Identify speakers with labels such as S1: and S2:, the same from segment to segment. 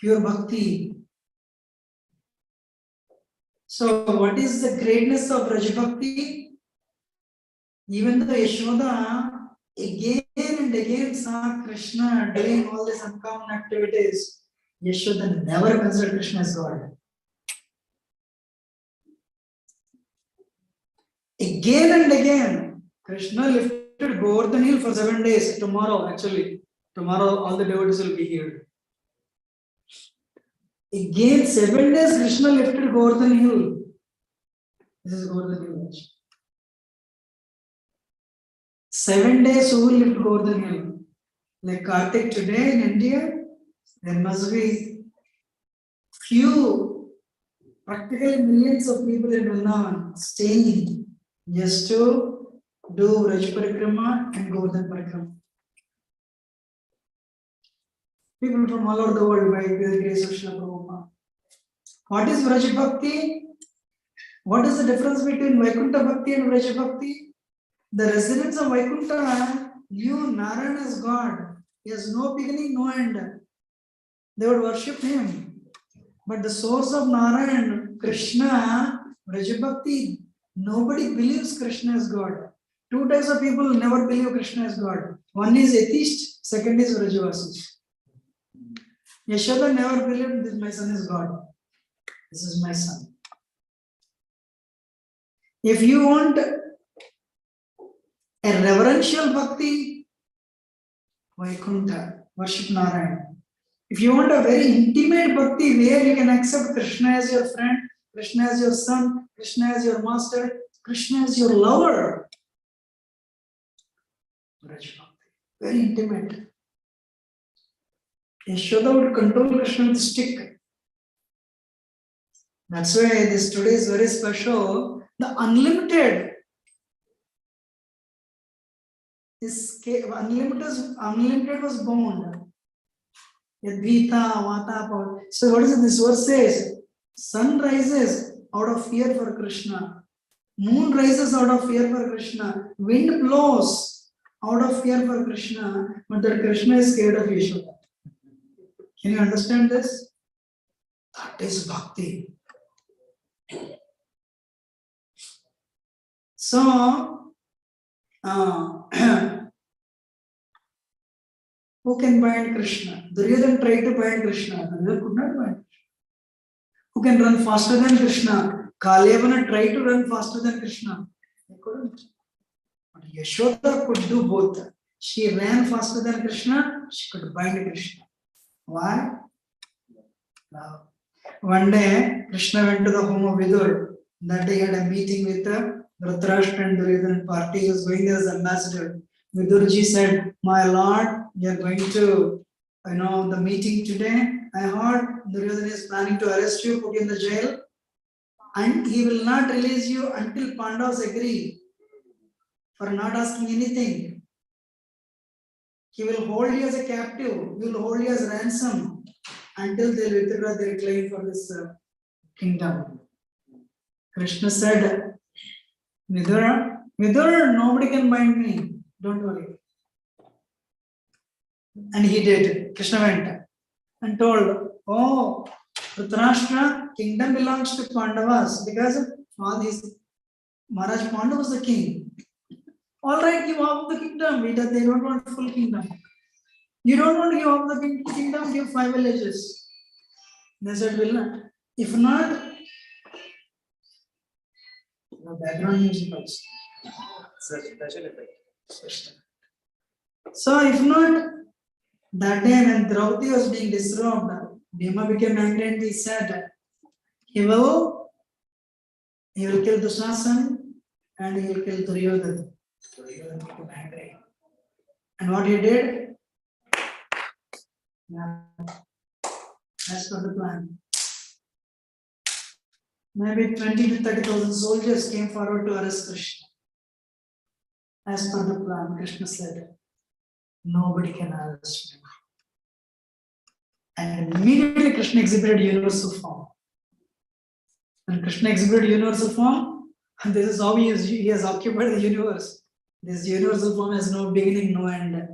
S1: pure bhakti. So what is the greatness of Raj Bhakti? Even though Yashoda again and again saw Krishna doing all these uncommon activities, Yashoda never considered Krishna as God. Again and again, Krishna lifted Govardhan hill for 7 days. Tomorrow all the devotees will be here. Again, 7 days Krishna lifted Govardhan hill. This is Govardhan hill. 7 days who will lift Govardhan hill? Like Kartik today in India, there must be few, practically millions of people in Vrindavan staying just to do Raj Parikrama and Govardhan Parikrama. People from all over the world by the grace of Srila Prabhupada. What is Vraj Bhakti? What is the difference between Vaikuntha Bhakti and Vraj Bhakti? The residents of Vaikuntha knew Narayana as God. He has no beginning, no end. They would worship him. But the source of Narayana, Krishna, Vraj Bhakti, nobody believes Krishna as God. Two types of people never believe Krishna as God. One is atheist, second is Vrajavasis. Yashoda never believed that my son is God. This is my son. If you want a reverential bhakti, Vaikuntha, worship Narayana. If you want a very intimate bhakti where you can accept Krishna as your friend, Krishna as your son, Krishna as your master, Krishna as your lover, very intimate. Yashoda would control Krishna with a stick. That's why this today is very special. The unlimited was bound. Yadvita, Vata. So what is it? This verse says, sun rises out of fear for Krishna. Moon rises out of fear for Krishna. Wind blows out of fear for Krishna. But that Krishna is scared of Yashoda. Can you understand this? That is bhakti. So, who can bind Krishna? Duryodhana tried to bind Krishna. Duryodhana could not bind Krishna. Who can run faster than Krishna? Kalevana tried to run faster than Krishna. They couldn't. But Yashoda could do both. She ran faster than Krishna. She could bind Krishna. Why? One day, Krishna went to the home of Vidur. That day he had a meeting with Dhritarashtra and Duryodhana party. He was going there as ambassador. Vidurji said, my lord, you are going to, the meeting today. I heard Duryodhana is planning to arrest you, put you in the jail. And he will not release you until Pandavas agree for not asking anything. He will hold you as a captive. He will hold you as ransom until they withdraw their claim for this kingdom. Krishna said, Vidur, nobody can bind me. Don't worry. And he did. Krishna went and told, oh, Dhritarashtra, kingdom belongs to Pandavas because Maharaj Pandu was the king. All right, give up the kingdom. They don't want full kingdom. You don't want to give up the kingdom, give 5 villages. They said, will not. If not, the background music also. So if not, that day when Draupadi was being disrobed, Bhima became angry and he said, he will kill Dushasan and he will kill Duryodhana. Duryodhana became angry. And what he did? As per the plan. Maybe 20 to 30,000 soldiers came forward to arrest Krishna. As per the plan, Krishna said, nobody can arrest me. And immediately Krishna exhibited universal form. When Krishna exhibited universal form, this is how he has occupied the universe. This universal form has no beginning, no end.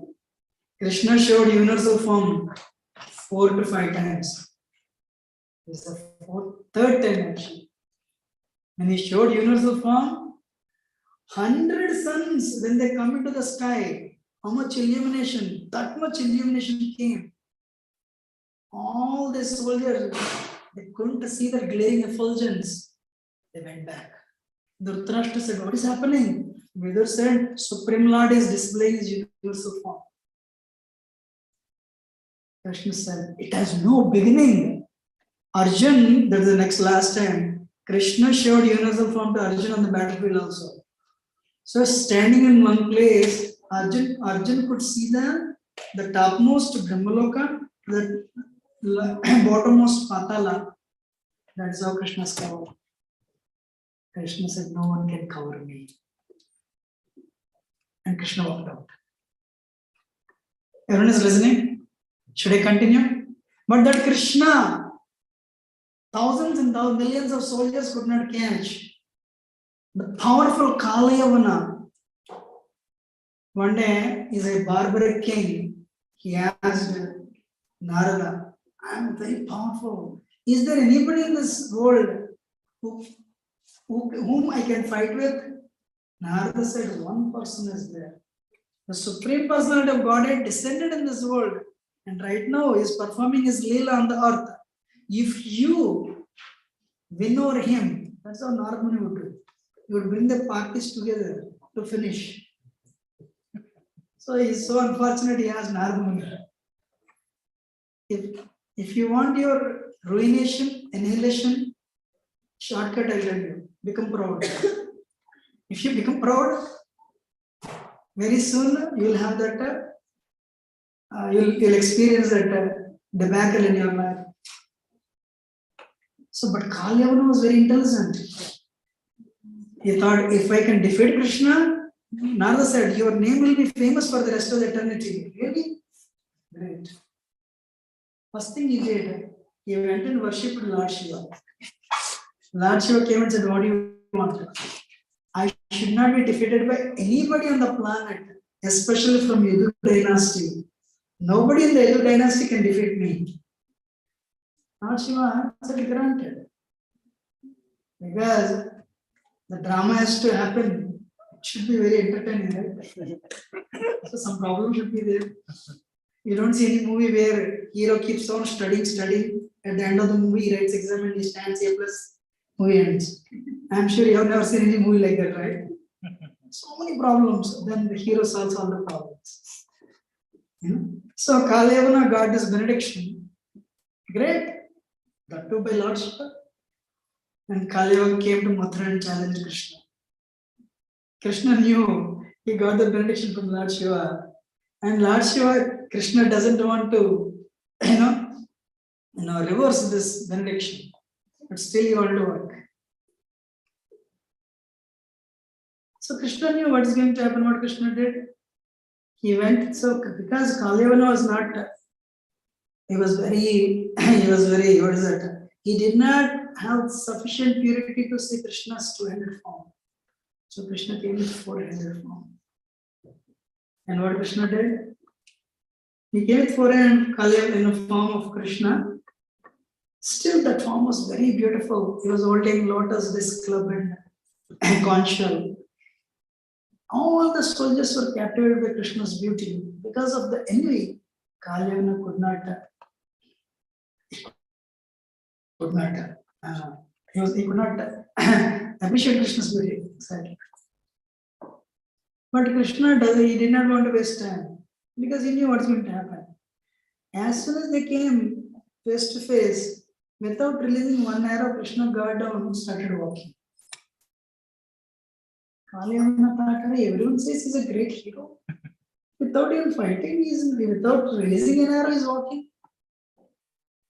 S1: Krishna showed universal form 4 to 5 times. This is the third time actually. When he showed universal form, 100 suns, when they come into the sky, how much illumination, that much illumination came. All the soldiers, they couldn't see the glaring effulgence. They went back. Dhritarashtra said, what is happening? Vidur said, Supreme Lord is displaying his universal form. Krishna said, it has no beginning. Arjun, that is the next last time, Krishna showed universal form to Arjun on the battlefield also. So standing in one place, Arjun could see the topmost Brahmaloka, the bottommost Patala. That's how Krishna is covered. Krishna said, no one can cover me. And Krishna walked out. Everyone is listening? Should I continue? But that Krishna, thousands and millions of soldiers could not catch. The powerful Kalayavana. One day, is a barbaric king. He asked Narada, I am very powerful. Is there anybody in this world whom I can fight with? Narada said, one person is there. The Supreme Personality of Godhead descended in this world. And right now is performing his Leela on the earth. If you win over him, that's how Narada Muni would do. He would bring the parties together to finish. So he's so unfortunate he asked Narada Muni. If you want your ruination, annihilation, shortcut I'll tell you. Become proud. If you become proud, very soon you will have that, you'll experience that debacle in your life. So, but Kalyavana was very intelligent. He thought, if I can defeat Krishna, Narada said, your name will be famous for the rest of the eternity. Really? Great. First thing he did, he went and worshipped Lord Shiva. Lord Shiva came and said, what do you want? I should not be defeated by anybody on the planet, especially from Yadu dynasty. Nobody in the Yadu dynasty can defeat me. Lord Shiva said, granted. Because the drama has to happen. It should be very entertaining, right? So some problem should be there. You don't see any movie where hero keeps on studying. At the end of the movie, he writes exam and he stands A+. Movie ends. I'm sure you have never seen any movie like that, right? So many problems. Then the hero solves all the problems. So Kalyavana got this benediction. Great. That too by Lord Shiva. And Kalyavana came to Mathura and challenged Krishna. Krishna knew he got the benediction from Lord Shiva. And Lord Shiva, Krishna doesn't want to, reverse this benediction. But still he wanted to work. So Krishna knew what is going to happen, what Krishna did. He went, so because Kalyavana was not, he was very, what is that? He did not have sufficient purity to see Krishna's two-handed form. So Krishna came with four-handed form. And what Krishna did? He came with four-handed Kalyavana in the form of Krishna. Still that form was very beautiful. He was holding lotus, disc club and conch shell. All the soldiers were captivated by Krishna's beauty. Because of the envy, Kalyavana could not appreciate Krishna's beauty. Exactly. But Krishna he did not want to waste time because he knew what's going to happen. As soon as they came face to face, without releasing one arrow, Krishna got down and started walking. Kalyavana thought, everyone says he's a great hero. Without even fighting, without releasing an arrow, he's walking.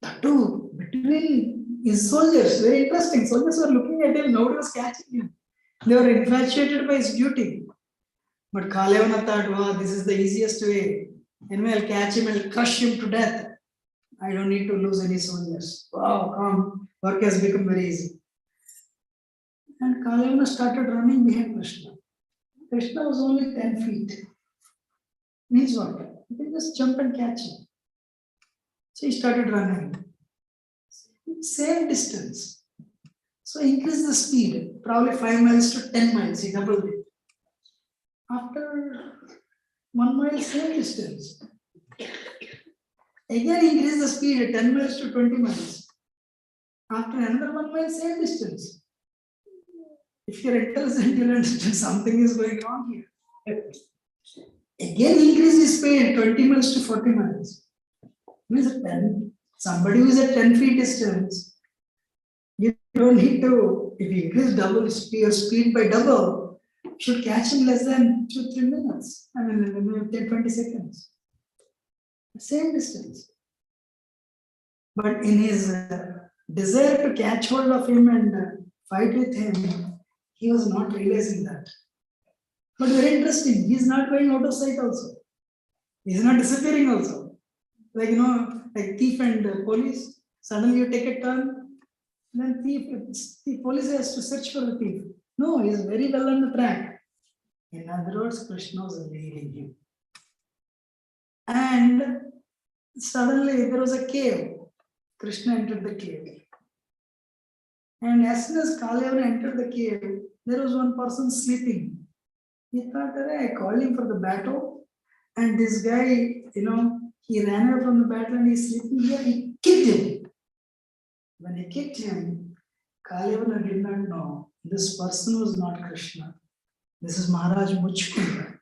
S1: That too, between his soldiers, very interesting. Soldiers were looking at him, nobody was catching him. They were infatuated by his beauty. But Kalyavana thought, wow, this is the easiest way. Anyway, I'll catch him, I'll crush him to death. I don't need to lose any soldiers. Wow, come, work has become very easy. And Kalyavana started running behind Krishna. Krishna was only 10 feet. Means what? You can just jump and catch him. So he started running. same distance. So increase the speed, probably 5 miles to 10 miles, he doubled it. After 1 mile, same distance. Again increase the speed, 10 miles to 20 miles. After another 1 mile, same distance. If you're intelligent, you'll understand something is going wrong here. Again increase the speed, 20 miles to 40 miles. Means 10. Somebody who is at 10 feet distance, you don't need to, if you increase double speed by double, should catch him less than 2-3 minutes. I mean, 10-20 seconds. Same distance. But in his desire to catch hold of him and fight with him, he was not realizing that. But very interesting, he is not going out of sight also. He is not disappearing also. Like, like thief and police, suddenly you take a turn, then the police has to search for the thief. No, he is very well on the track. In other words, Krishna was leading him. And suddenly there was a cave. Krishna entered the cave. And as soon as Kalyavana entered the cave, there was one person sleeping. He thought, I called him for the battle. And this guy, he ran away from the battle and he's sleeping here. He kicked him. When he kicked him, Kalyavana did not know this person was not Krishna. This is Maharaj Muchkunda.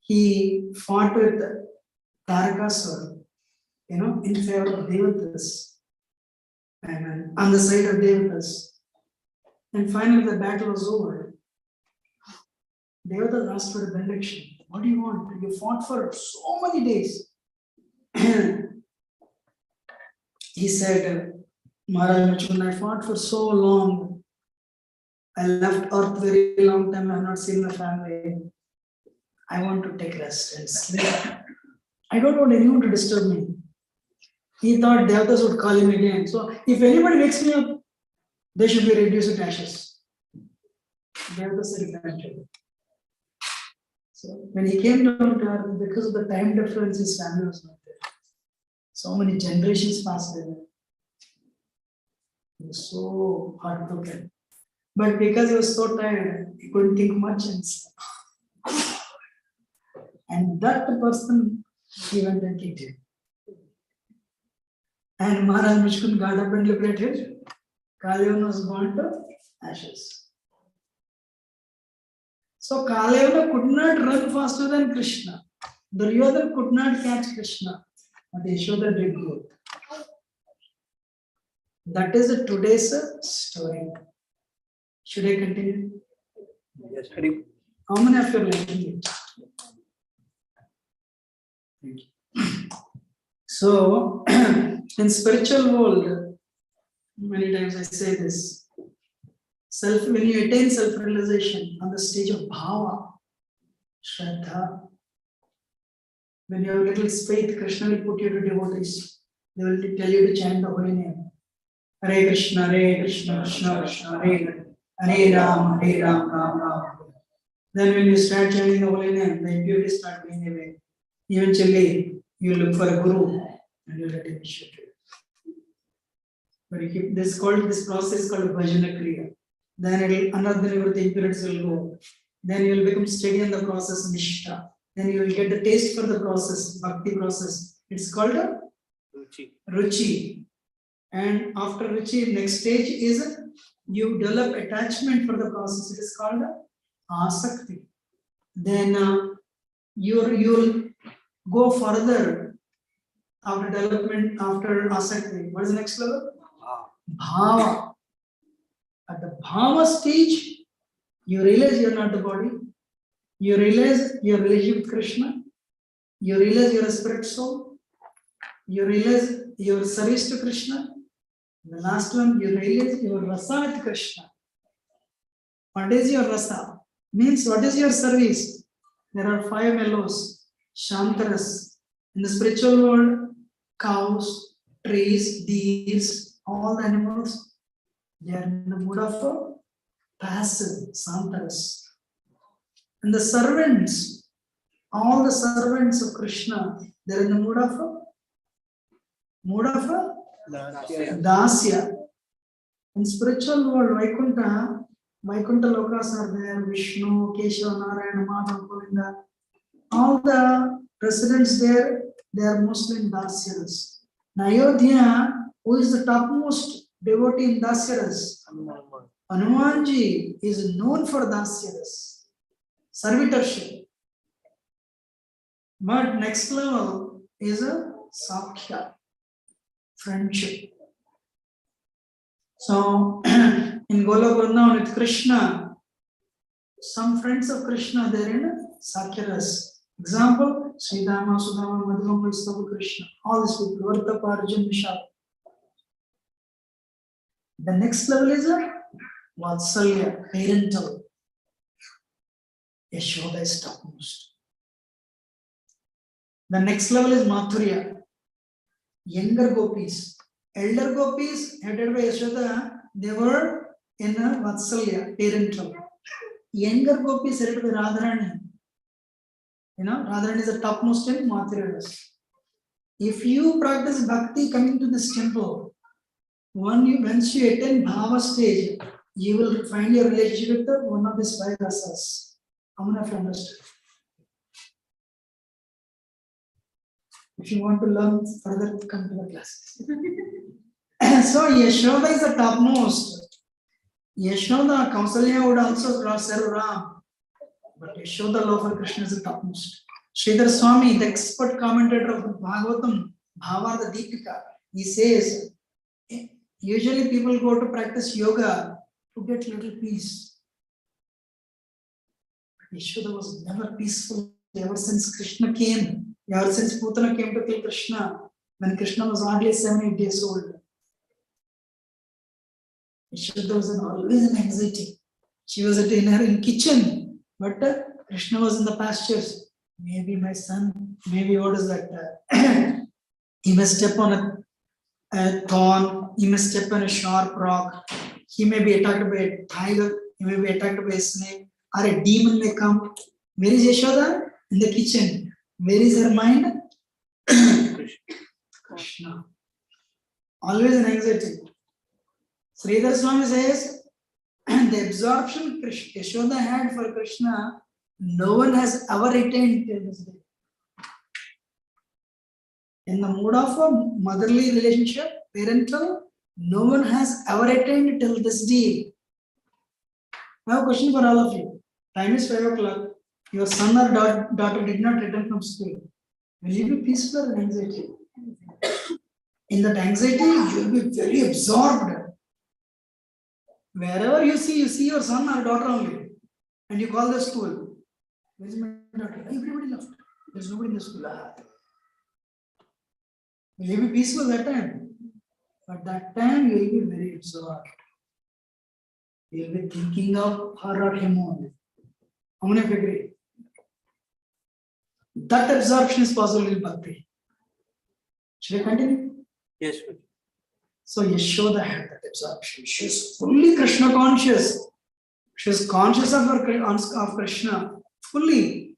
S1: He fought with Tarakasura, in favor of Devatas. And on the side of Devatas. And finally the battle was over. Devatas asked for a benediction. What do you want? You fought for so many days. He said, Maharaj Muchkunda, I fought for so long. I left earth very long time. I have not seen my family. I want to take rest and sleep. I don't want anyone to disturb me. He thought Devatas would call him again. So if anybody wakes me up, they should be reduced to ashes. Devatas said granted. So when he came down to earth, because of the time difference, his family was not there. So many generations passed away. He was so heartbroken. But because he was so tired, he couldn't think much and slept. And that person, he went and kicked him. And Maharaj Muchkunda got up and looked at him. Kalyavana was gone to ashes. So Kalyavana could not run faster than Krishna. Duryodhana could not catch Krishna. But Yashoda did good. That is today's story. Should I continue?
S2: Yes, Hari.
S1: How many of you are liking it? Thank you. So, in spiritual world, many times I say this, when you attain self-realization on the stage of bhava, shraddha, when you have little faith, Krishna will put you to devotees. They will tell you to chant the holy name. Hare Krishna, Krishna Krishna, Hare Ram, Ram Ram. Then when you start chanting the holy name, the impurities start going away. Eventually, you look for a guru and you get initiated. But you keep this process is called Bhajana Kriya. Then another the impurities will go. Then you will become steady in the process, Nishta. Then you will get the taste for the process, Bhakti process. It's called a Ruchi. And after Ruchi, next stage is you develop attachment for the process. It is called Asakti. Then you'll go further after development, after Asakti. What is the next level? Bhava. At the Bhava stage, you realize you're not the body. You realize your relationship with Krishna. You realize you're a spirit soul. You realize your service to Krishna. The last one, you realize your rasa with Krishna. What is your rasa? Means what is your service? There are 5 mellows, shantaras. In the spiritual world, cows, trees, deers, all the animals, they are in the mood of passive, santaras. And the servants, all the servants of Krishna, they are in the mood of Dasya. In spiritual world, Vaikuntha lokas are there, Vishnu, Keshava, Narayana, Madhav, Govinda. All the residents there, they are mostly in Dasyas. In Ayodhya, who is the topmost devotee in Dasyaras? Hanumanji is known for Dasyaras, servitorship. But next level is a Sakhya, friendship. So in Golok Vrindavan with Krishna, some friends of Krishna they are in Sakyaras. Example, Sridhama, Sudama, Madhurama, Stavu, Krishna. All these people, Vartapa, Arjun, Vishal. The next level is a Vatsalya, parental. Yashoda is topmost. The next level is Mathurya, younger gopis. Elder gopis, headed by Yashoda, they were in a Vatsalya, parental. Younger gopis, headed by Radharani. Radharani is the topmost in Mathurya. If you practice bhakti coming to this temple, once you attain Bhava stage, you will find your relationship with one of these five rasas. How many of you understood? If you want to learn further, come to the class. So Yashoda is the topmost. Yashoda, Kausalya would also serve Ram. But Yashoda love for Krishna is the topmost. Sridhar Swami, the expert commentator of Bhagavatam, Bhavartha Deepika, he says, usually people go to practice yoga to get little peace. But Yashoda was never peaceful ever since Krishna came. Ever since Putana came to kill Krishna, when Krishna was hardly 7-8 days old. Yashoda was always in anxiety. She was in her kitchen, but Krishna was in the pastures. Maybe my son, maybe what is that? He may step on a thorn, he may step on a sharp rock, he may be attacked by a tiger, he may be attacked by a snake, or a demon may come. Where is Yashoda? In the kitchen. Where is her mind? Krishna. Always in anxiety. Sridhar Swami says, the absorption Yashoda had for Krishna, no one has ever attained till this day. In the mood of a motherly relationship, parental, no one has ever attained till this day. I have a question for all of you. Time is 5 o'clock. Your son or daughter did not return from school. Will you be peaceful or anxiety? In that anxiety, you will be very absorbed. Wherever you see your son or daughter only, and you call the school. Where is my daughter? Everybody left. There's nobody in the school. Will you be peaceful that time? But that time you will be very absorbed. You will be thinking of her or him only. How many of you agree? That absorption is possible in bhakti. Should I continue?
S2: Yes.
S1: So Yashoda had that absorption. She is fully Krishna conscious. She is conscious of Krishna fully.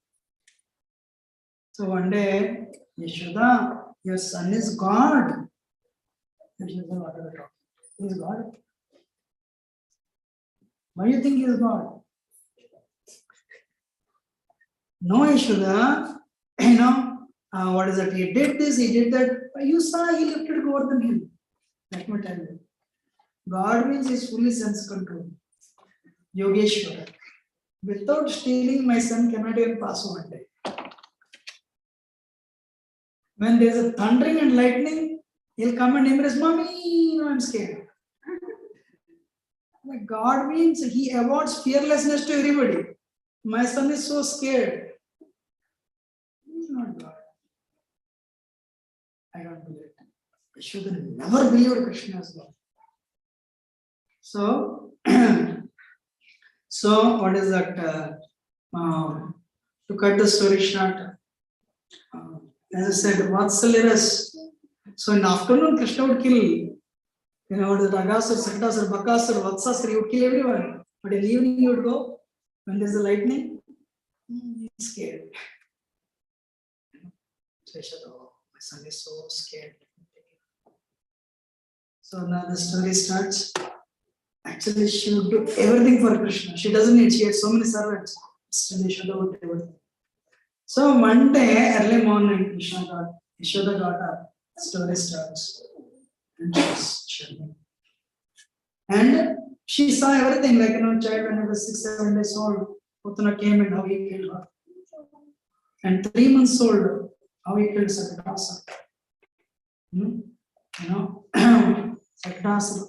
S1: So one day, Yashoda, your son is God. Yashoda, what are you talking? He is God. Why do you think he is God? No, Yashoda, what is that? He did this, he did that. You saw he lifted Govardhan hill. Let me tell you. God means he is fully sense control. Yogeshwara. Without stealing, my son cannot even pass one day. When there is a thundering and lightning, he'll come and embrace, Mommy, no, I'm scared. God means he awards fearlessness to everybody. My son is so scared. He's not God. I don't believe it. I should never believe Krishna as God. So, what is that? To cut the story short, as I said, Vatsalyaras. So in the afternoon, Krishna would kill, what is it, Agasur, Saktasur, Bakasur, Vatsasur, he would kill everyone. But in the evening, he would go, when there's a lightning, he's scared. So I said, oh, my son is so scared. So now the story starts. Actually, she would do everything for Krishna. She doesn't need, she had so many servants. Still, Yashoda would do everything. So one day, early morning, Yashoda got up. The story starts. And she's chilling. And she saw everything, like, child when he was 6-7 days old, Putana came and how he killed her. And 3 months old, how he killed Sakatasa. Sakatasa,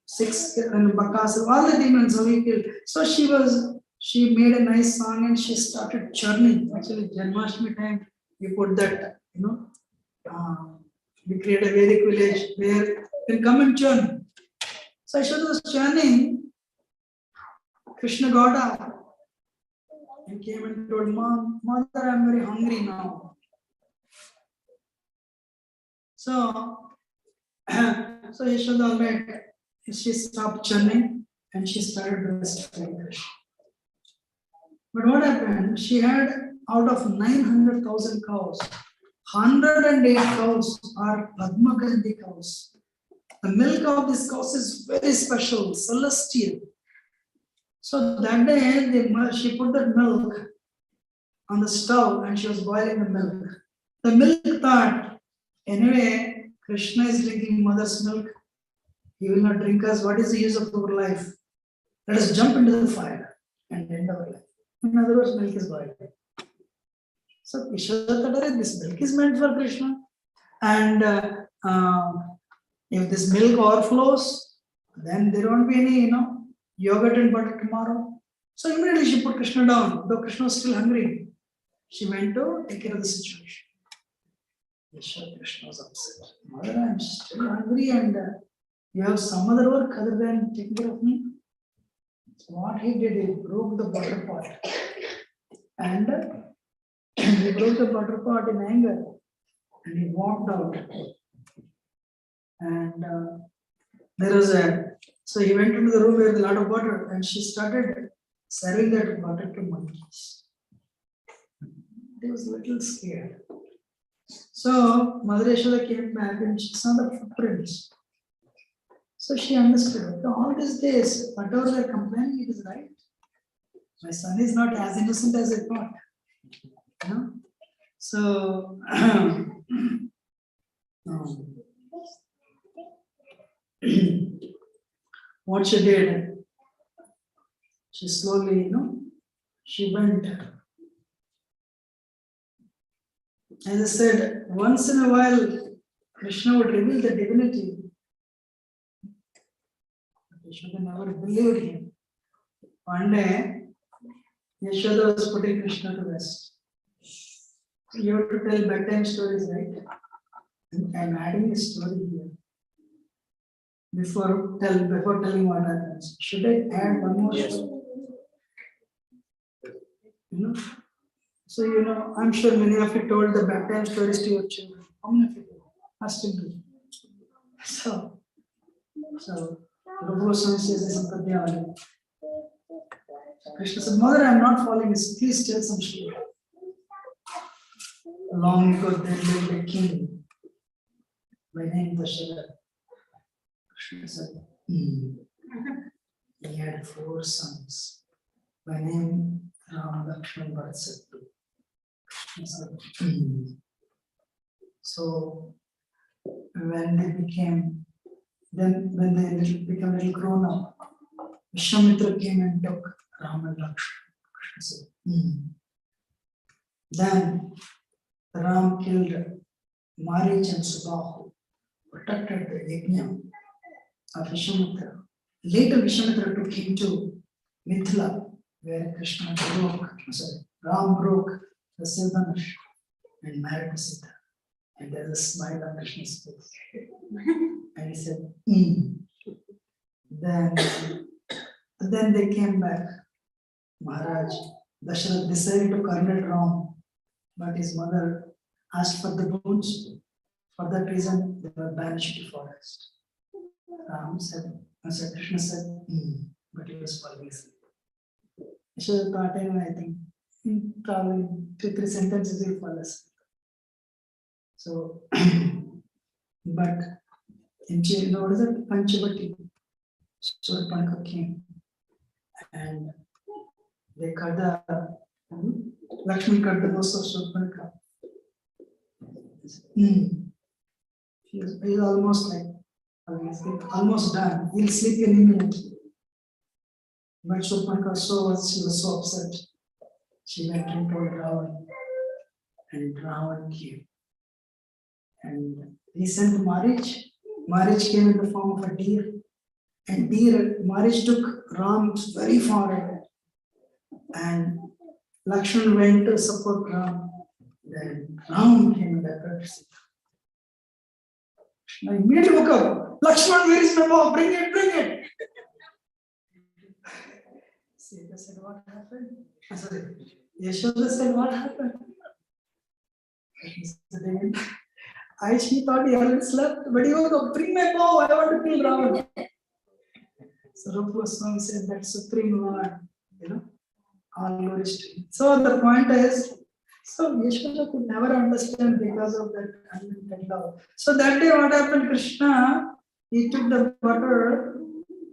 S1: 6 and Bakasura, all the demons, how he killed. So she made a nice song and she started churning. Actually, Janmashtami time, we put that, we create a Vedic village where you can come and churn. So Yashoda was churning. Krishna got up and came and told, Mother, I'm very hungry now. So Yashoda made, she stopped churning and she started breastfeeding Krishna. But what happened? She had out of 900,000 cows, 108 cows are Padmagandhi cows. The milk of these cows is very special, celestial. So that day, she put that milk on the stove and she was boiling the milk. The milk thought, anyway, Krishna is drinking mother's milk. He will not drink us. What is the use of our life? Let us jump into the fire and end our life. In other words, milk is boiling. So Yashoda thought, this milk is meant for Krishna. And if this milk overflows, then there won't be any, yogurt and butter tomorrow. So immediately she put Krishna down, though Krishna was still hungry. She went to take care of the situation. Yashoda, Krishna was upset. Mother, I'm still hungry and you have some other work other than taking care of me. So what he did, he broke the butter pot. And he broke the butter pot in anger. And he walked out. And there was so he went into the room with a lot of butter and she started serving that butter to monkeys. They was a little scared. So Mother Yashoda came back and she saw the footprints. So she understood, all these days, whatever they're complaining, it is right. My son is not as innocent as I thought. So what she did, she slowly, she went. As I said, once in a while, Krishna would reveal the divinity. Yashoda never believed him. One day, Yashoda was putting Krishna to rest. You have to tell bedtime stories, right? And I'm adding a story here. Before telling what happens, should I add one more story? So I'm sure many of you told the bedtime stories to your children. How many of you asked him to? So Prabhu says this in Padmavati. Krishna said, Mother, I'm not falling asleep. Please tell some story. Long ago there lived a king by name Dasharatha. Krishna said, he had 4 sons by name Ram, Lakshman, Bharat, Shatru. So when they became a little grown up, Vishwamitra came and took Ram and Lakshman. Krishna said, Then Ram killed Marich and Subahu, protected the yajna of Vishwamitra. Later Vishwamitra took him to Mithila, where Ram broke the Sildanush and married to Sita. And there's a smile on Krishna's face. And he said, Then they came back. Maharaj, Dasharatha decided to corner Ram, but his mother asked for the boons. For that reason, they were banished to forest. Krishna said, but he was falling asleep. Yashoda thought, I think, probably 2-3 sentences will fall asleep. So, but what is it? Panchavati. Surpanaka came and they cut the Lakshman cut the nose of Surpanaka. He's almost like almost done. He'll sleep in a minute. But Surpanaka she was so upset. She went and told Ravan, and Ravan came. And he sent Marich. Marich came in the form of a deer. And Marich took Ram very far away. And Lakshman went to support Ram. Then Ram came and attacked Sita. I immediately woke up. Lakshman, where is my bow? Bring it. Sita said, what happened? Sorry. Yashoda said, what happened? She thought he already slept, but he woke up. Bring my bow. I want to kill Ravan. So Rupa Goswami said that Supreme Lord, all glory to him. So the point is, so Yashoda could never understand because of that unlimited love. So that day what happened, Krishna, he took the butter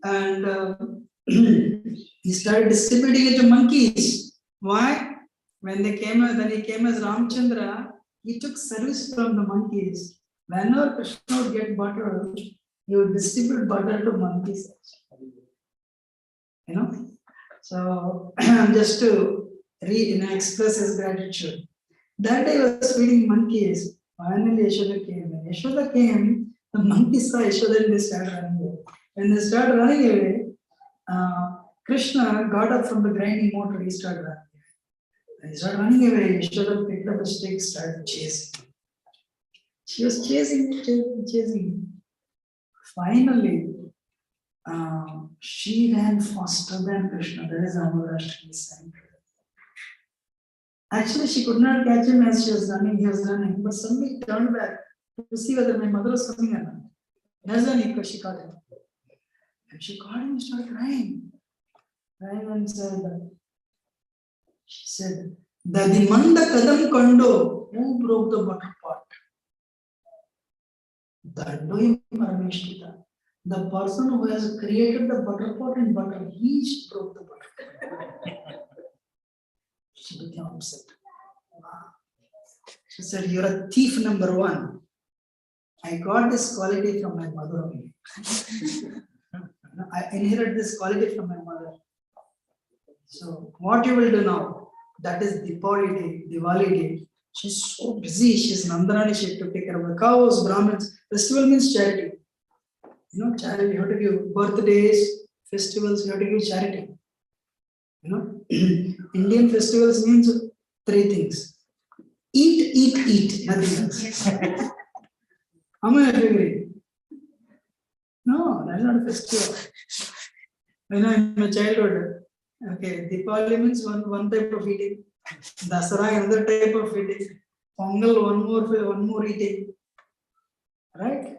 S1: and he started distributing it to monkeys. Why? When he came as Ramchandra, he took service from the monkeys. Whenever Krishna would get butter, he would distribute butter to monkeys. So just to express his gratitude. That day he was feeding monkeys. Finally Yashoda came. When Yashoda came, the monkeys saw Yashoda and they started running away. When they started running away, Krishna got up from the grinding motor. He started running away. When he started running away, Yashoda picked up a stick, started chasing. She was chasing. Finally, she ran faster than Krishna. That is Amarashtra sang. Actually, she could not catch him as she was running. He was running, but suddenly turned back to see whether my mother was coming or not. That's when she caught him. And she caught him and started crying. And she said, Dadimanda Kadam Kando, who broke the butter pot? Dandoyam Parameshwara. The person who has created the butter pot and butter, he broke the butter pot. She became upset. She said, you're a thief number one. I got this quality from my mother only. I inherited this quality from my mother. So what you will do now? That is Diwali day. She's so busy. She's Nandarani. She had to take care of the cows, Brahmins. Festival means charity. Charity. You have to give birthdays, festivals. You have to give charity. Indian festivals means 3 things: eat, nothing else. How many of you agree? No, that's not a festival. In my childhood, okay, Deepavali means one type of eating, Dasara another type of eating, Pongal one more eating, right?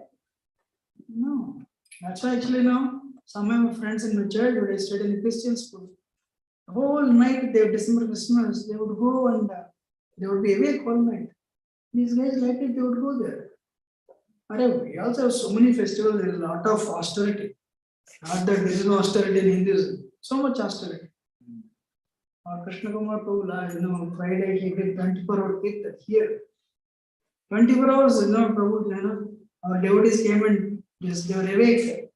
S1: No, that's why actually now some of my friends in my childhood I studied in a Christian school. The whole night December Christmas they would go and they would be awake all night. These guys like it, they would go there. We also have so many festivals. There is a lot of austerity. Not that there is no austerity in Hinduism. So much austerity. Krishna Kumar Prabhu, Friday he did 24-hour kirtan here. 24 hours, Prabhu, our devotees came and they were awake.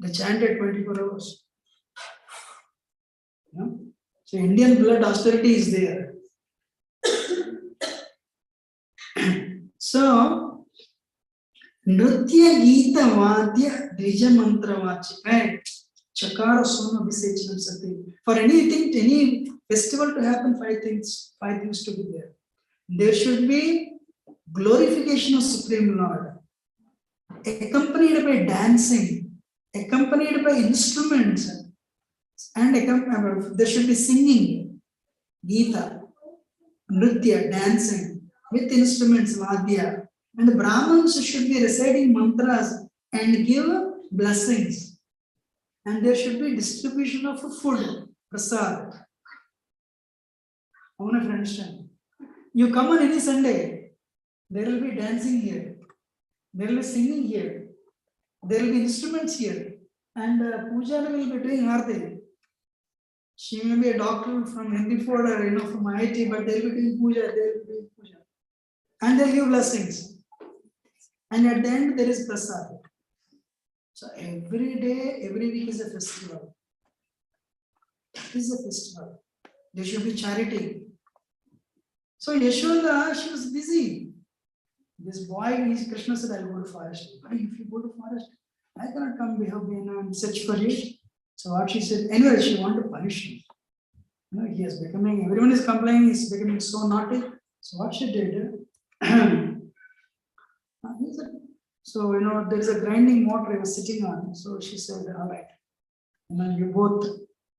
S1: They chanted 24 hours. So Indian blood austerity is there. So Nritya Gita Vadya Dvija Mantra Vachi, right? Chakara Sona Visechanam Sati. For any festival to happen, five things to be there. There should be glorification of Supreme Lord, accompanied by dancing, accompanied by instruments, and there should be singing, Gita, Nritya, dancing, with instruments, Vadya. And the Brahmins should be reciting mantras and give blessings. And there should be distribution of food, prasad. How many understand? You come on any Sunday, there will be dancing here, there will be singing here. There will be instruments here, and Pooja will be doing Arti. She may be a doctor from Hendiford or from IIT, but they will be doing Puja, they will be doing Puja. And they'll give blessings. And at the end, there is Prasad. So every day, every week is a festival. It is a festival. There should be charity. So Yashoda, she was busy. This boy, Krishna said, I'll go to forest. Why, if you go to forest, I cannot come behind and search for you. So what she said, anyway, she wanted to punish him. He is becoming, everyone is complaining, he's becoming so naughty. So what she did, so there is a grinding mortar I was sitting on. So she said, all right, you both,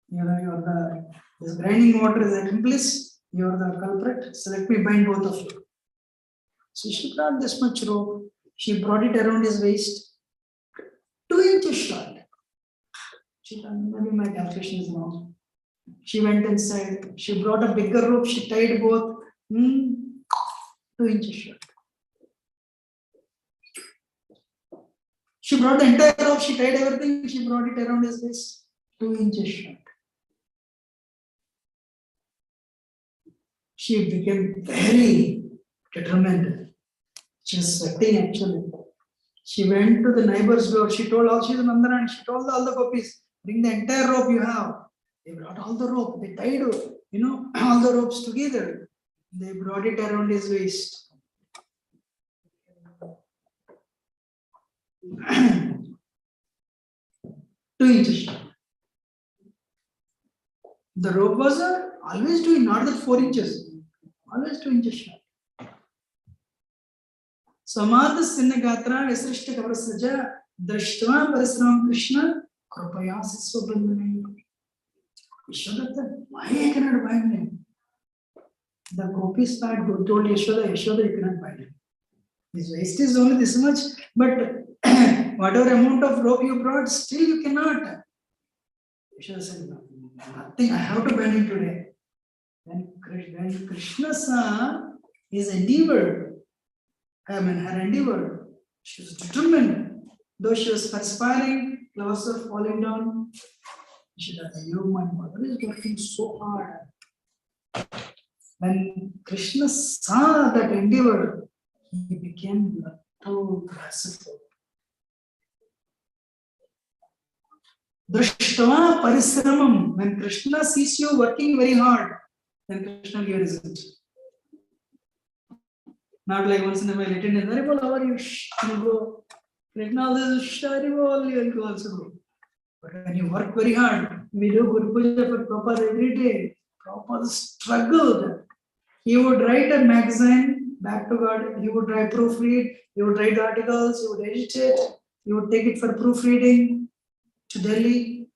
S1: this grinding mortar is accomplice, you're the culprit, so let me bind both of you. So she brought this much rope, she brought it around his waist, 2 inches short. She thought, maybe my calculation is wrong. She went inside, she brought a bigger rope, she tied both, 2 inches short. She brought the entire rope, she tied everything, she brought it around his waist, 2 inches short. She became very determined. She was sweating actually. She went to the neighbor's door, she told all, she's a Nandarani, she told all the puppies, bring the entire rope you have. They brought all the rope, they tied, all the ropes together. They brought it around his waist. 2 inches. The rope was always doing, not that 4 inches, always 2 inches short. Samadha Sinnagatra Vesrishta Kavrasaja Drishtva Parisram Krishna Krupaya Siswabandhanam. Yashoda, why I cannot bind him? The gopis told Yashoda, you cannot bind him. His waist is only this much, but whatever amount of rope you brought, still you cannot. Yashoda said, no, nothing, I have to bind him today. When Krishna saw his endeavor, her endeavor, she was determined. Though she was perspiring, flowers were falling down. She said, my mother is working so hard. When Krishna saw that endeavor, he became too merciful. Drishtva parisramam. When Krishna sees you working very hard, then Krishna will give result. Not like once in a while, attendance, Haribol, how are you? You go. Krishna, this is Haribol, you will go also go. But when you work very hard, we do Guru Puja for Prabhupada every day. Prabhupada struggled. He would write a magazine back to God. He would write proofread. He would write articles. He would edit it. He would take it for proofreading to Delhi.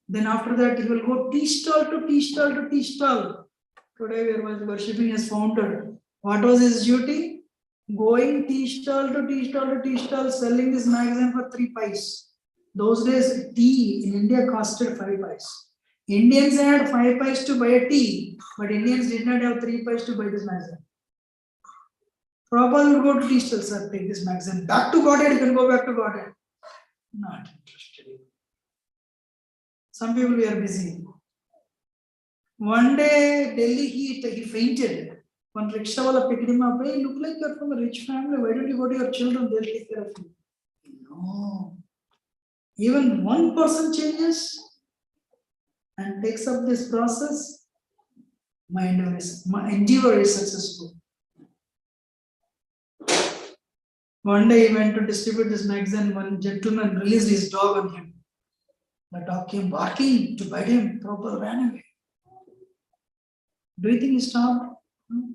S1: Then after that, he will go tea stall to tea stall to tea stall. Today we are worshipping his founder. What was his duty? Going tea stall to tea stall to tea stall, selling this magazine for 3 paise. Those days, tea in India costed 5 paise. Indians had 5 paise to buy a tea, but Indians did not have 3 paise to buy this magazine. Prabhupada would go to tea stall, sir, take this magazine. Back to Godhead, you can go back to Godhead. Not interested. Some people were busy. One day, Delhi heat, he fainted. One rickshaw picked him up. Hey, look like you're from a rich family. Why don't you go to your children? They'll take care of you. No. Even one person changes and takes up this process, my endeavor is successful. One day he went to distribute this magazine. One gentleman released his dog on him. The dog came barking to bite him. Prabhupada ran away. Do you think he stopped? No.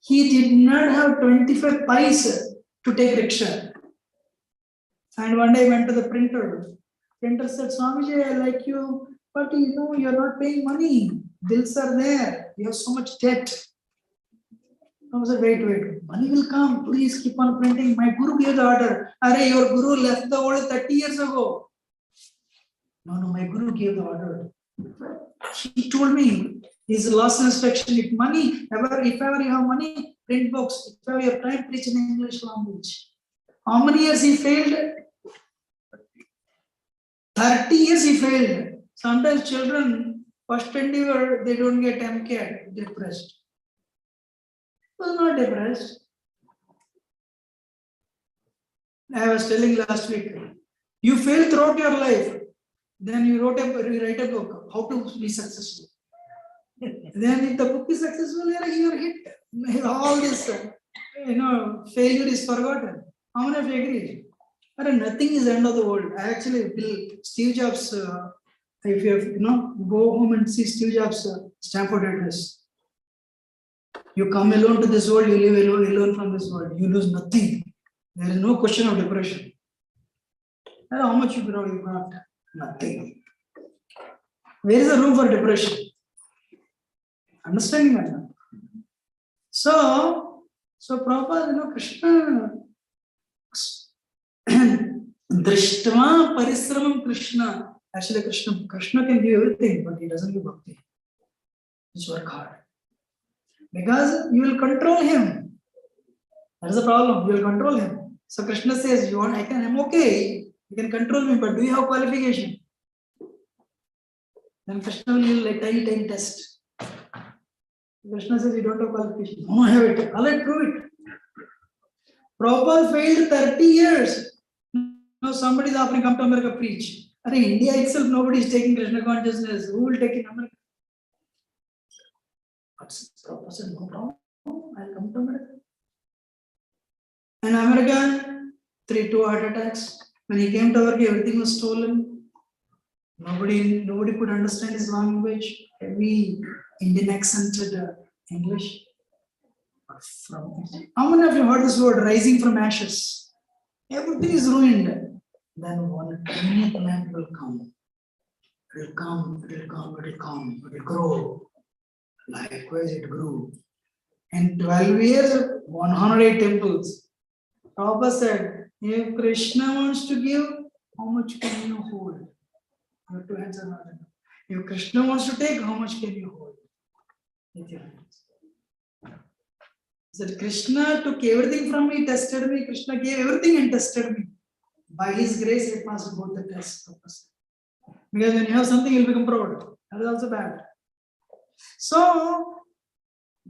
S1: He did not have 25 paise to take rickshaw. And one day I went to the printer. Printer said, Swamiji, I like you, but you're not paying money. Bills are there. You have so much debt. I said, wait. Money will come. Please keep on printing. My guru gave the order. Arey, your guru left the world 30 years ago. No, my guru gave the order. He told me, his last instruction, if ever you have money, print books. If ever you have time, preach in English language. How many years he failed? 30 years he failed. Sometimes children, first endeavor, they don't get MCAT, depressed. He was not depressed. I was telling last week, you fail throughout your life, then you write a book, how to be successful. Then if the book is successful, you are hit. All this, failure is forgotten. How many of you agree? But nothing is the end of the world. I actually, Steve Jobs, if you have, go home and see Steve Jobs' Stanford address. You come alone to this world, you live alone from this world. You lose nothing. There is no question of depression. And how much you grow, you got nothing. Where is the room for depression? Understanding that? So Prabhupada, Krishna, Drishtva Parisramam Krishna. Actually, Krishna can give everything, but he doesn't give bhakti. Just work hard. Because you will control him. That is the problem. You will control him. So Krishna says, I'm okay. You can control me, but do you have qualification? Then Krishna will give like tiny test. Krishna says, you don't have qualification. No, I have it. I'll let prove it. Prabhupada failed 30 years. Now somebody is offering come to America preach. In India itself, nobody is taking Krishna consciousness. Who will take in America? But Prabhupada said, no problem. I'll come to America. In America, 2 heart attacks. When he came to America, everything was stolen. Nobody could understand his language. Heavy Indian accented English. How many of you heard this word, rising from ashes? Everything is ruined. Then one tiny plant will come. It will come, it will grow. Likewise, it grew. In 12 years, 108 temples. Prabhupada said, if Krishna wants to give, how much can you hold? Your 2 hands are not enough. If Krishna wants to take, how much can you hold? With your hands. He said, Krishna took everything from me, tested me. Krishna gave everything and tested me. By his grace, it must go the test. Because when you have something, you'll become proud. That is also bad. So,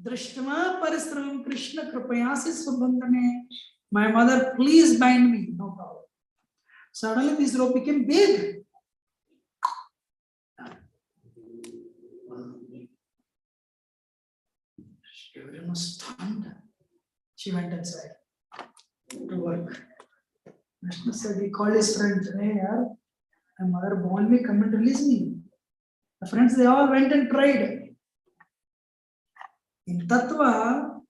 S1: Drishtva Parisramam Krishna Kripayasi Subandhane. My mother, please bind me. No problem. Suddenly, this rope became big. Everyone was stunned. She went inside to work. Krishna said, he called his friends. Hey, my mother bound me, come and release me. The friends, they all went and tried. In Tattva,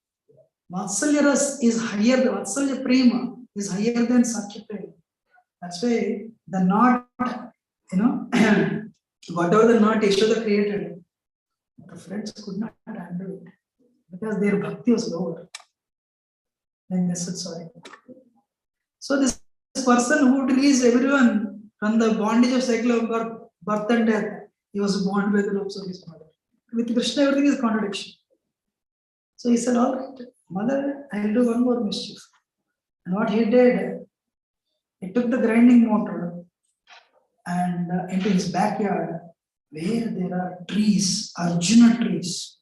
S1: Vatsalya Ras is higher, the Vatsalya Prema is higher than Sakya Prema. That's why the knot, whatever the knot Yashoda created, the friends could not handle it because their bhakti was lower. Then they said, sorry. So this person who released everyone from the bondage of cycle of birth and death, he was born by the ropes of his mother. With Krishna, everything is contradiction. So he said, all right, mother, I will do one more mischief. And what he did, he took the grinding motor and into his backyard where there are trees, Arjuna trees.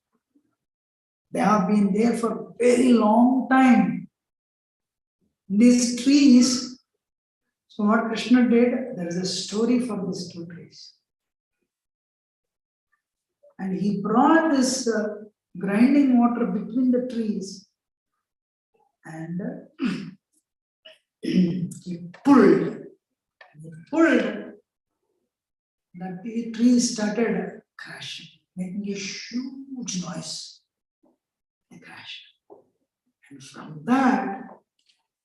S1: They have been there for a very long time. These trees, so what Krishna did, there is a story for these 2 trees. And he brought this grinding water between the trees and he pulled. That the trees started crashing, making a huge noise. They crashed. And from that,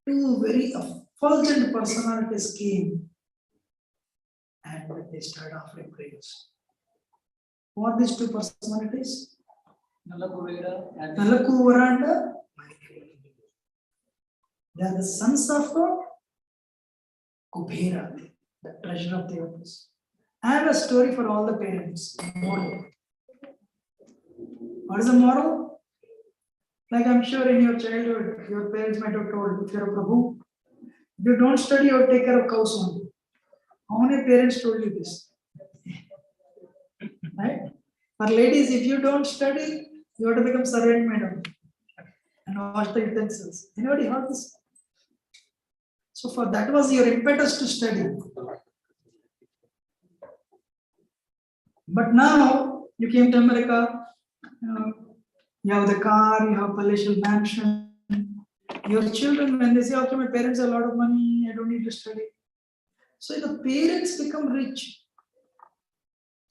S1: 2 very effulgent personalities came and they started offering prayers. Who are these 2 personalities? Nalakuvara and Manikavara. They are the sons of Kubera, the treasure of the earth. I have a story for all the parents. Moral. What is the moral? Like I'm sure in your childhood, your parents might have told, if you're a Prabhu, you don't study, you take care of cows only. How many parents told you this? Right? For ladies, if you don't study, you have to become servant madam and wash the utensils. Anybody heard this? So for that was your impetus to study. But now you came to America, you have the car, you have palatial mansion. Your children, when they say, okay, my parents have a lot of money, I don't need to study. So the parents become rich.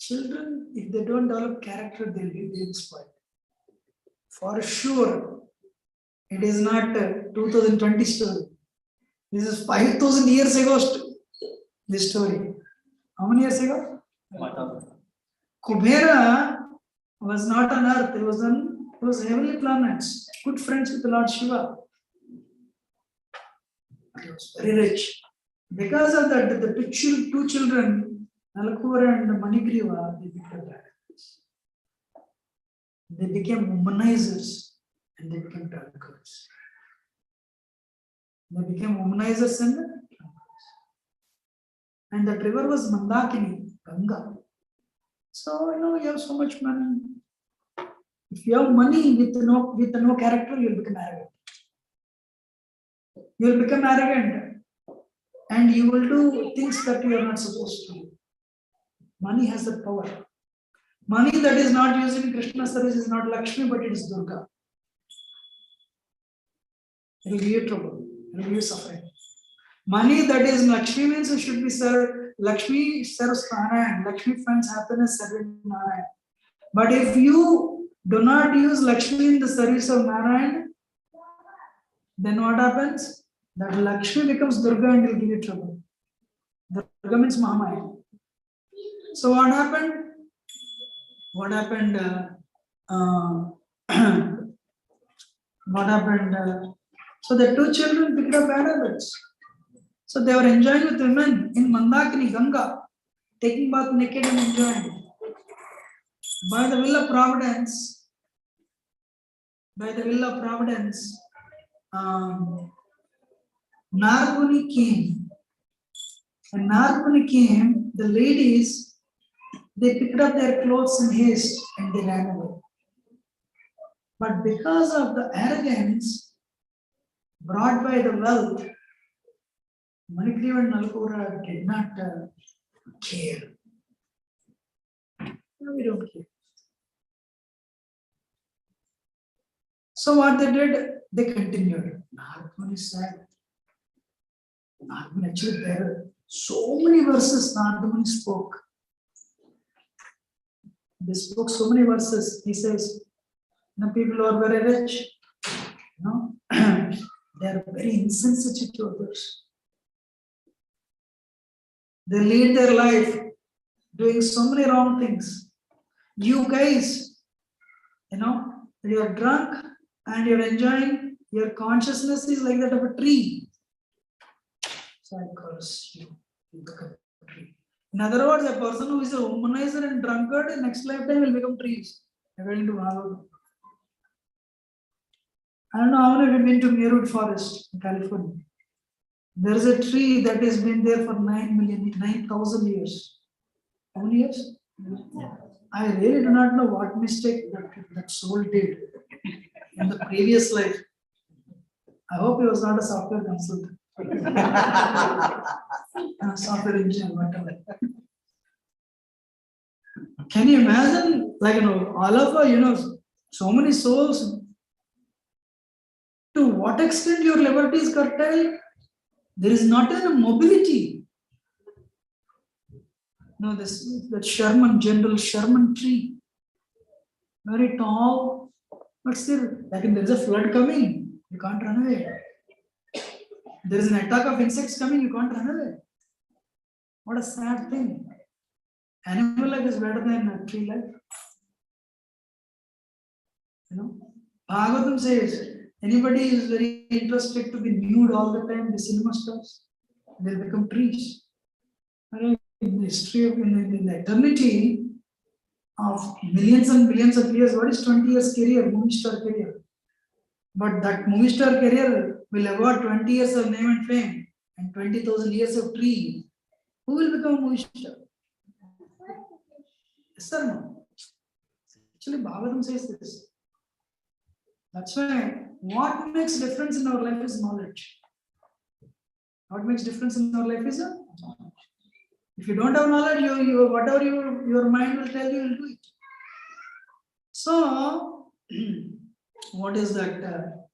S1: Children, if they don't develop character, they'll be spoiled. For sure, it is not a 2020 story. This is 5,000 years ago. This story. How many years ago? Kubera was not on earth. It was heavenly planets. Good friends with the Lord Shiva. He was very rich. Because of that, the two children, Nalakura and Manigriva, they became radicals. They became womanizers and they became drunkards. They became womanizers and drunkards. And that river was Mandakini, Ganga. So, you have so much money. If you have money with no character, you'll become arrogant. You'll become arrogant and you will do things that you are not supposed to do. Money has the power. Money that is not used in Krishna service is not Lakshmi, but it is Durga. It will give you trouble. It will give you suffering. Money that is Lakshmi means it should be served. Lakshmi serves Narayan. Lakshmi finds happiness serving Narayan. But if you do not use Lakshmi in the service of Narayan, then what happens? That Lakshmi becomes Durga and will give you trouble. Durga means Mahamaya. So what happened? What happened? So the two children picked up bad habits. So they were enjoying with women in Mandakini, Ganga, taking bath naked and enjoying. By the will of Providence, Narguni came. When Narguni came, the ladies, they picked up their clothes in haste and they ran away. But because of the arrogance brought by the wealth, Manikriva and Nalakura did not care. No, we don't care. So what they did, they continued. Narguni said, Narguni actually there are so many verses Narguni spoke. They spoke so many verses. He says, people who are very rich, they are very insensitive to others. They lead their life doing so many wrong things. You guys, you are drunk and you're enjoying, your consciousness is like that of a tree. So I curse you, you become a tree. In other words, a person who is a womanizer and drunkard in next lifetime will become trees, according to Bhagavatam. I don't know how many have been to Meerut Forest in California. There is a tree that has been there for 9,000 years. How many years? Yeah. I really do not know what mistake that soul did in the previous life. I hope he was not a software consultant. Software engineer, whatever. Can you imagine, all of us, so many souls, to what extent your liberty is curtailed? There is not even a mobility. That Sherman, General Sherman tree, very tall, but still, there is a flood coming, you can't run away. There is an attack of insects coming, you can't run away. What a sad thing. Animal life is better than tree life. Bhagavatam says, anybody is very interested to be nude all the time, the cinema stars, they'll become trees. In the history of in the eternity of millions and billions of years, what is 20 years career, movie star career? But that movie star career will award 20 years of name and fame. and 20,000 years of tree, who will become moisture? Yes or no? Actually, Bhagavatam says this. That's why what makes difference in our life is knowledge. What makes difference in our life is knowledge. If you don't have knowledge, whatever your mind will tell you, you'll do it. So, what is that?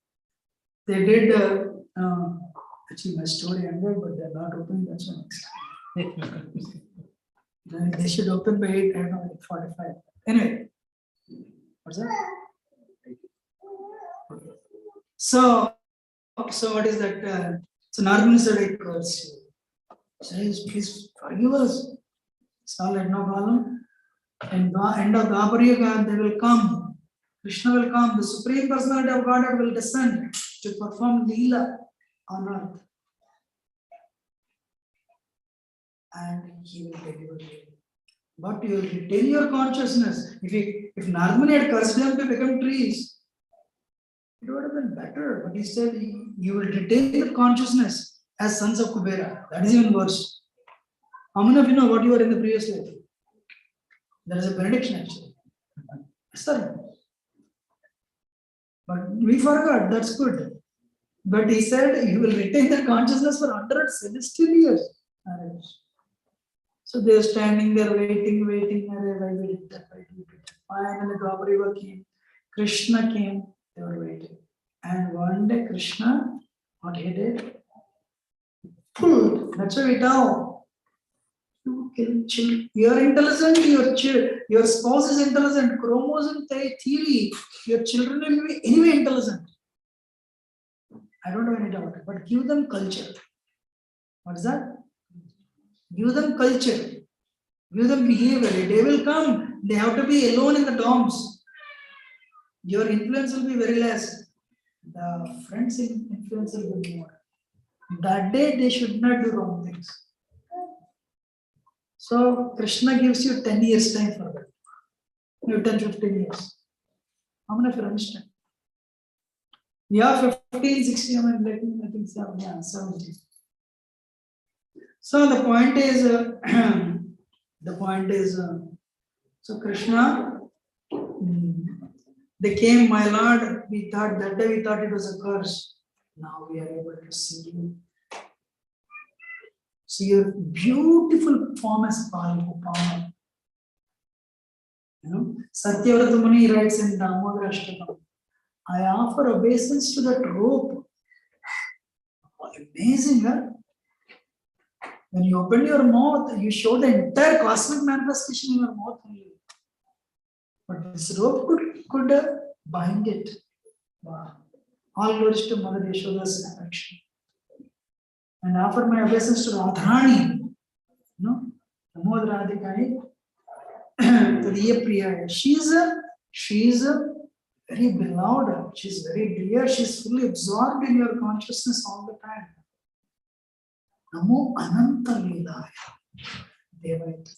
S1: They did. Actually, my story ended, but they're not opening. That's why next time. They should open by 8, I don't know, 45. Anyway, what's that? So what is that? So Narmani said, says, please forgive us. It's all right, no problem. And the end of the Dwapara Yuga, they will come. Krishna will come. The Supreme Personality of Godhead will descend to perform Leela on earth. And he will deliver you. But you will retain your consciousness. If Narmani had cursed them to become trees, it would have been better. But he said, you will retain the consciousness as sons of Kubera. That is even worse. How many of you know what you were in the previous life? There is a benediction actually. Sir. But we forgot, that's good. But he said, you will retain the consciousness for 100 celestial years. So they are standing there waiting. Finally, Dwapara Yuga came. Krishna came. They were waiting. And one day Krishna, what he did? Pulled. That's why we know. You kill children. You are intelligent, your spouse is intelligent. Chromosome theory, your children will be anyway intelligent. I don't have any doubt. But give them culture. What is that? Give them culture. Give them behavior. A day will come. They have to be alone in the dorms. Your influence will be very less. The friends' influence will be more. That day they should not do wrong things. So Krishna gives you 10 years time for that. You have 10, 15 years. How many of you understand? Yeah, 15, 16, I think 17. So the point is, so Krishna, they came, my Lord, that day we thought it was a curse. Now we are able to see you. See your beautiful form as Palgopama. You know, Satyavrata Muni writes in Damodara Ashtakam, I offer obeisance to that rope. Amazing, huh? When you open your mouth, you show the entire cosmic manifestation in your mouth only. But this rope could bind it. Wow. All glories to Mother Yashoda's affection. And offer my obeisance to Radharani. You know, Namo Radhikari Tadiya Priya. She is a very beloved. She's very dear. She's fully absorbed in your consciousness all the time. Namo Ananta Leelaya. Devayata.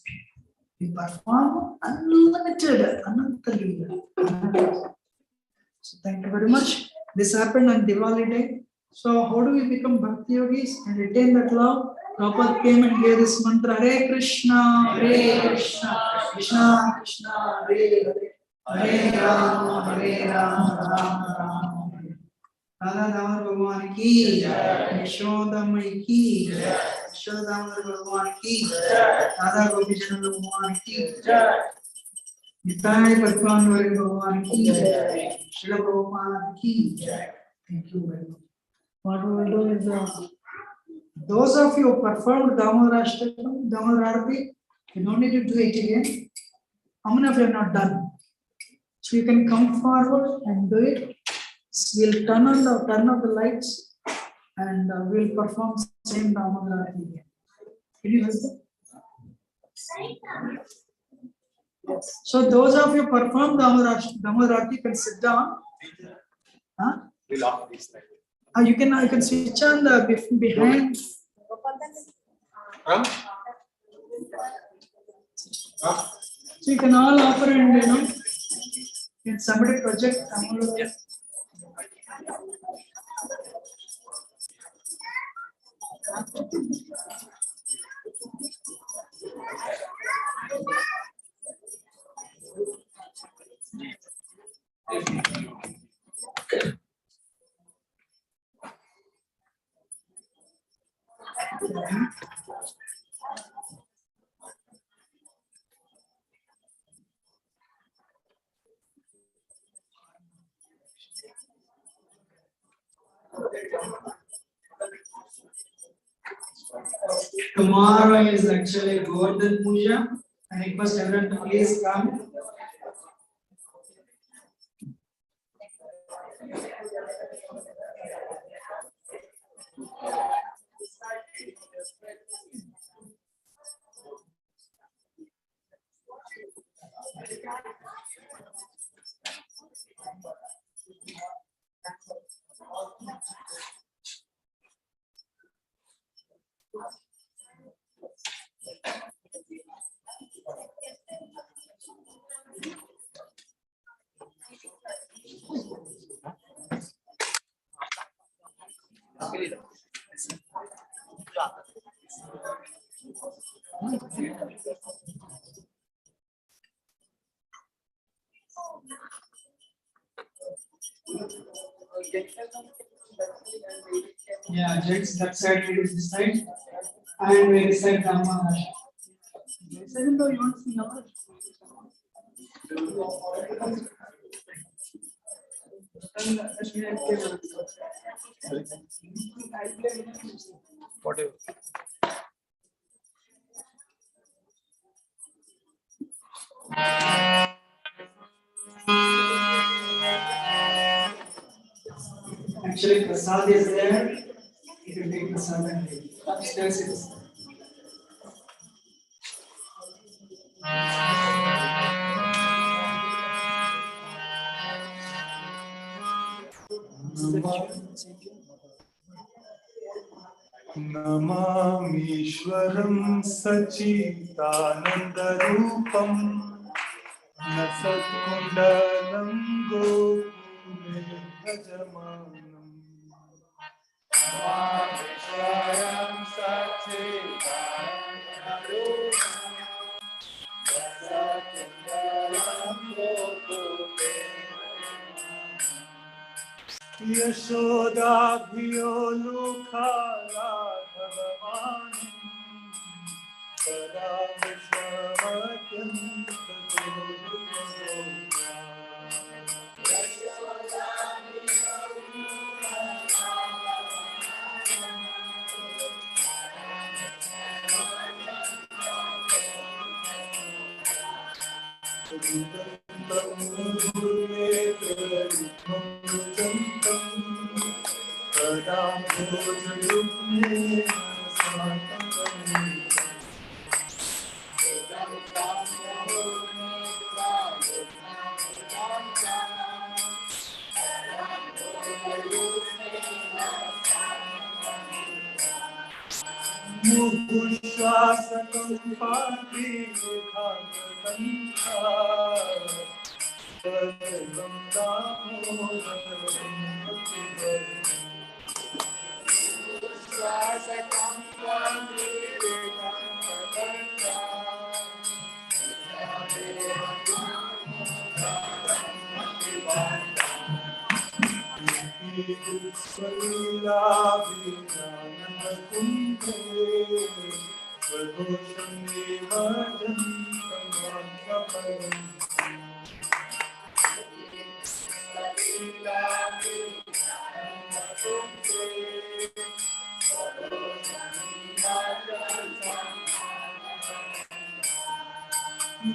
S1: We perform unlimited Ananta Leela. So thank you very much. This happened on Diwali day. So how do we become Bhakti Yogis and retain that love? Prabhupada came and gave this mantra, Hare Krishna, Krishna Krishna, Hare Rama, Rama Rama. Radha Damodar Bhagwan ki, Yashoda Mai ki, Yashoda Damodar Bhagwan ki, Radha Gopishana Bhagwan ki, Nitai Patmanwari Bhagwan ki, Srila Prabhupada ki. Thank you very much. What we will do is, those of you who performed Damodar Ashtakam, Damodar Arati, you don't need to do it again. How many of you have not done? So you can come forward and do it. We'll turn off the lights and we'll perform same Damodar Arati again. Can you help them? Yes. So those of you perform Damodar Arati can sit down. Huh?
S2: We'll off this light.
S1: You can switch on the behind. So you can all offer and you can submit a project. Yes. Tomorrow is actually Govardhan Puja. I request everyone to please come. Yeah, gents, that side we this side, and we recite Dhamma. Even though you want to see numbers.
S2: Whatever.
S1: Actually, prasad is there. You can take prasad and take. Upstairs it is.
S3: नमामीश्वरं सच्चिदानन्दरूपं न सत्कुण्डलं गोकुले भजमानं नमामीश्वरं सच्चिदानन्दरूपं गोकुले यशोदाभियो लोकाराधवमानं सदा मुहुश्वासकं पापी सर्वं दामोदरं श्वासकं पापी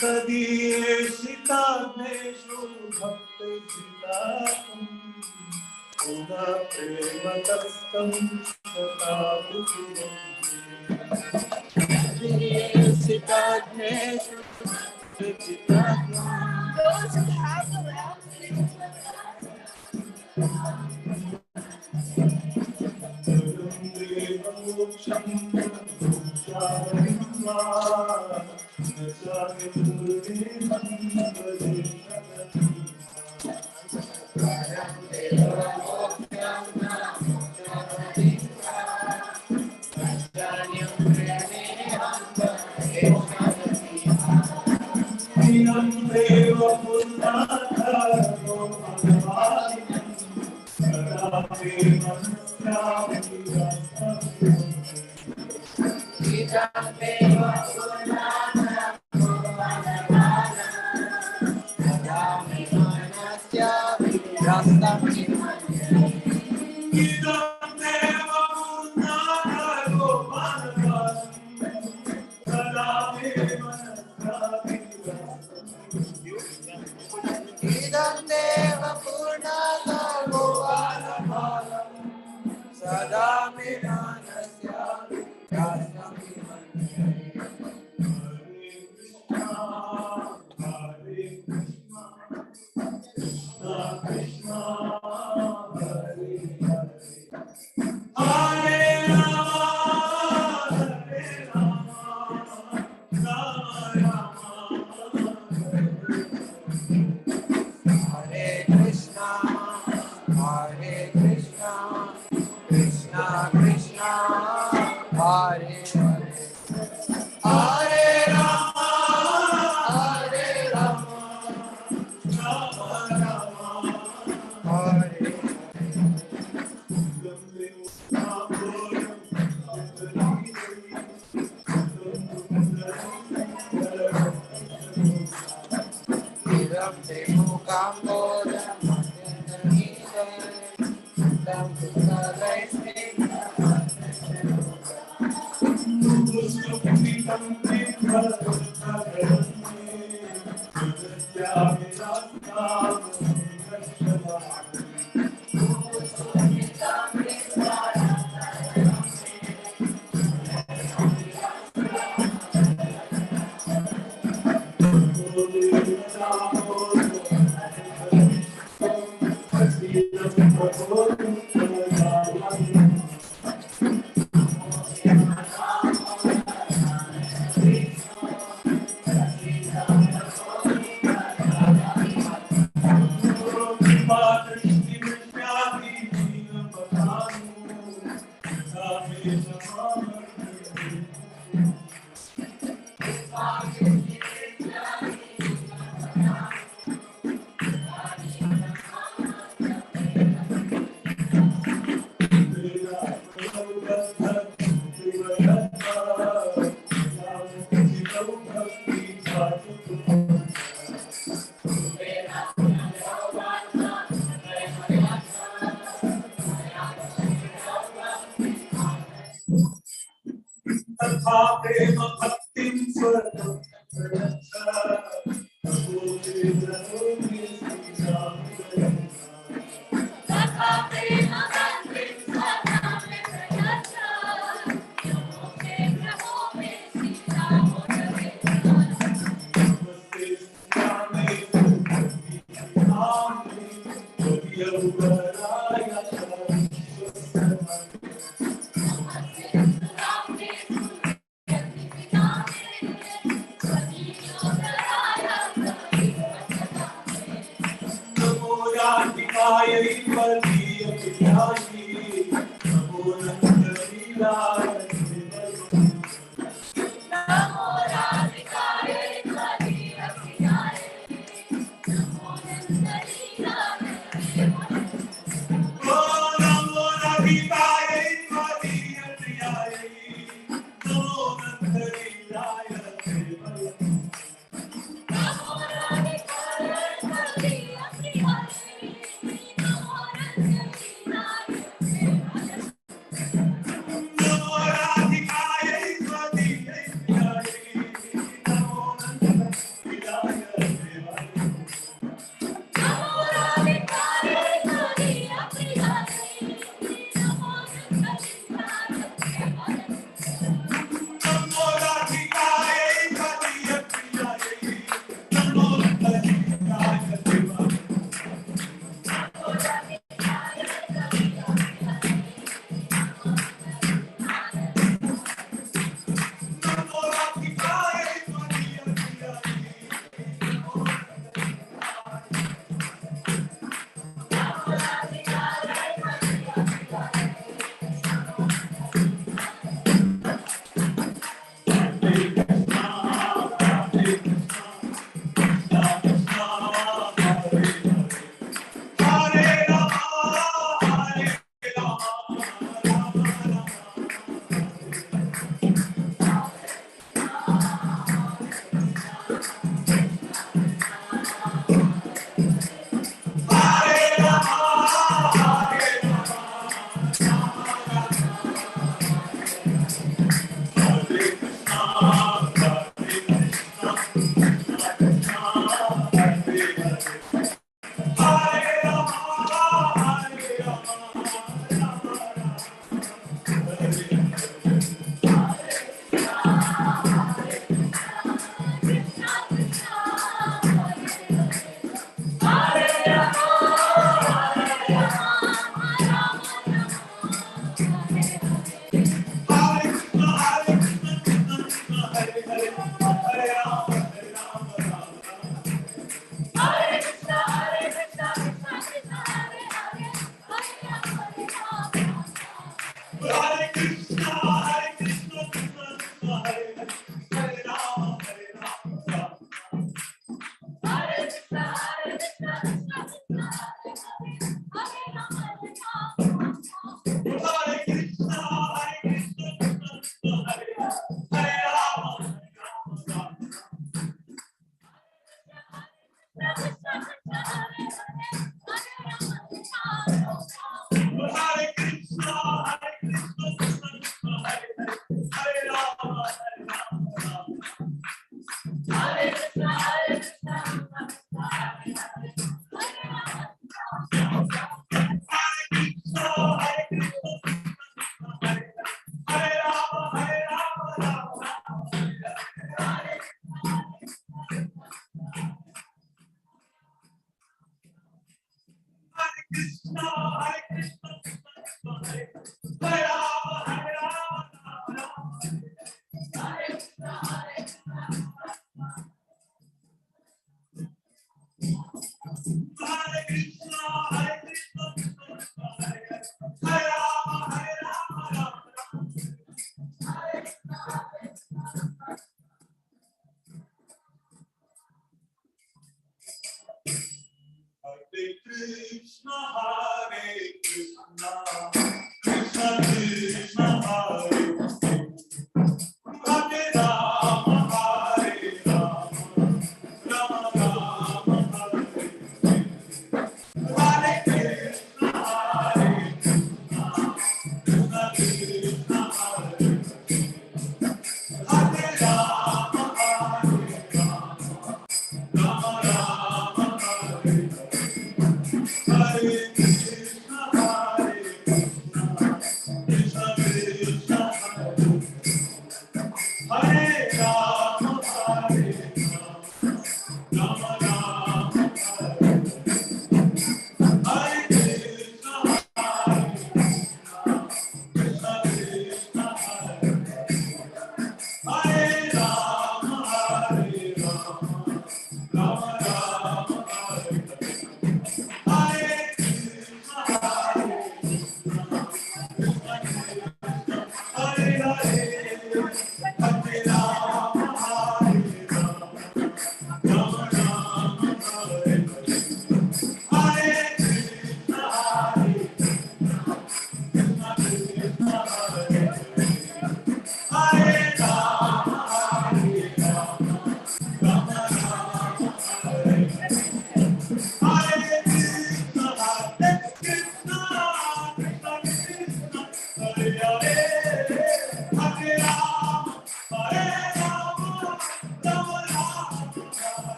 S3: तदीयेषिताग्नेषु भक्तजितात्मं पुनः प्रेमतस्तं सदा तदीयेषिताग्नेषु भक्तजितात्मं those who have the lamp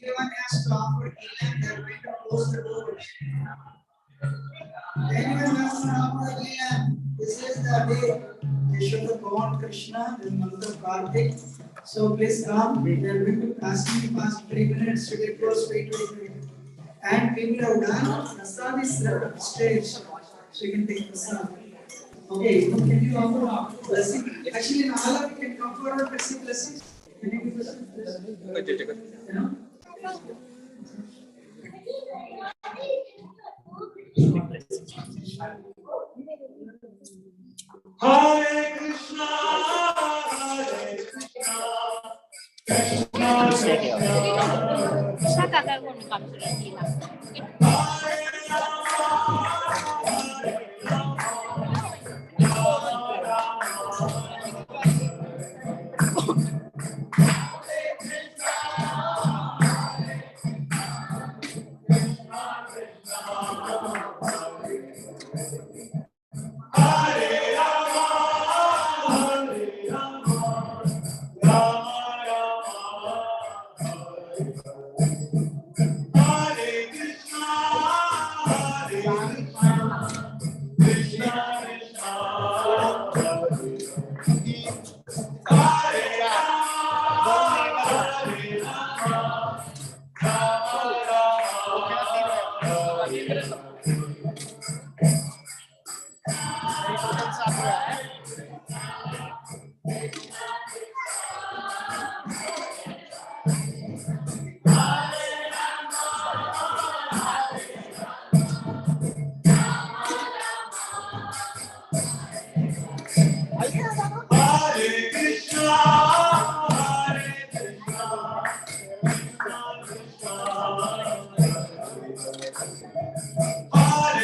S1: Anyone has to offer healing, they are going to close the doors. Anyone has to offer healing, this is the day they should have gone Krishna in the month of Kartik. So please come. They are going to ask me past 3 minutes to get close. Wait. And people have done prasad is set up stage, so you can take prasad. Okay, can you offer blessing? Actually, in all of you can come forward and receive blessings. Can you give blessings? You know?
S3: Hare Krishna, Hare Krishna, Krishna Krishna,
S4: Sa kakak ko nung kami sa Latina.
S3: Hare Rama, Hare Rama, Rama Rama. Hare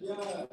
S3: Yeah.